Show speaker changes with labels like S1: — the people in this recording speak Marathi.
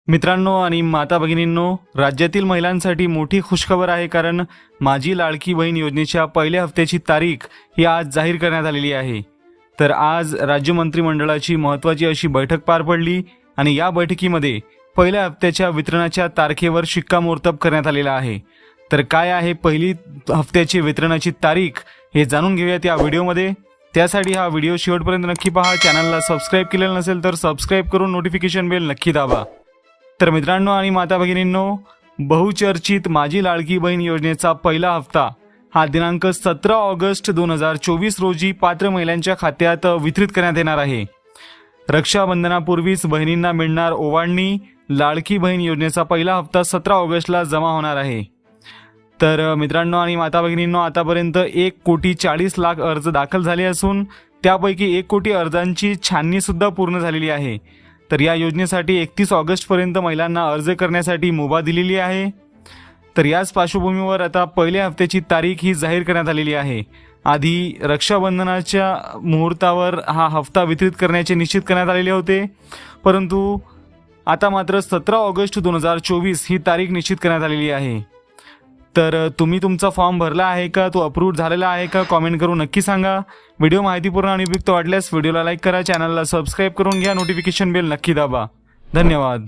S1: मित्रांनो आणि माता भगिनींनो, राज्यातील महिलांसाठी मोठी खुशखबर आहे, कारण माझी लाडकी बहीण योजनेच्या पहिल्या हप्त्याची तारीख ही आज जाहीर करण्यात आलेली आहे। तर आज राज्य मंत्रिमंडळाची महत्त्वाची अशी बैठक पार पडली आणि या बैठकीमध्ये पहिल्या हप्त्याच्या वितरणाच्या तारखेवर शिक्कामोर्तब करण्यात आलेला आहे। तर काय आहे पहिली हप्त्याची वितरणाची तारीख हे जाणून घेऊयात या व्हिडिओमध्ये। त्यासाठी हा व्हिडिओ शेवटपर्यंत नक्की पहा। चॅनलला सबस्क्राइब केलेलं नसेल तर सबस्क्राइब करून नोटिफिकेशन बेल नक्की दाबा। तर मित्रांनो आणि माता भगिनींनो, बहुचर्चित माझी लाडकी बहीण योजनेचा पहिला हप्ता हा दिनांक 17 ऑगस्ट 2024 रोजी पात्र महिलांच्या खात्यात वितरित करण्यात येणार आहे। रक्षाबंधनापूर्वीच बहिणींना मिळणार ओवाळणी। लाडकी बहीण योजनेचा पहिला हप्ता 17 ऑगस्टला जमा होणार आहे। तर मित्रांनो आणि माता भगिनींनो, आतापर्यंत 1,40,40,00,000 अर्ज दाखल झाले असून त्यापैकी 1 कोटी अर्जांची छाननी सुद्धा पूर्ण झालेली आहे। तर या योजनेसाठी 31 ऑगस्टपर्यंत महिलांना अर्ज करण्यासाठी मुभा दिलेली आहे। तर याच पार्श्वभूमीवर आता पहिल्या हप्त्याची तारीख ही जाहीर करण्यात आलेली आहे। आधी रक्षाबंधनाच्या मुहूर्तावर हा हप्ता वितरित करण्याचे निश्चित करण्यात आलेले होते, परंतु आता मात्र 17 ऑगस्ट 2024 ही तारीख निश्चित करण्यात आलेली आहे। तर तुम्ही तुमचा फॉर्म भरला आहे का, तो अप्रूव्ह झालेला आहे का, कमेंट करून नक्की सांगा। व्हिडिओ माहितीपूर्ण आणि उपयुक्त वाटल्यास व्हिडिओला लाईक करा, चॅनलला सबस्क्राइब करून घ्या, नोटिफिकेशन बेल नक्की दाबा। धन्यवाद।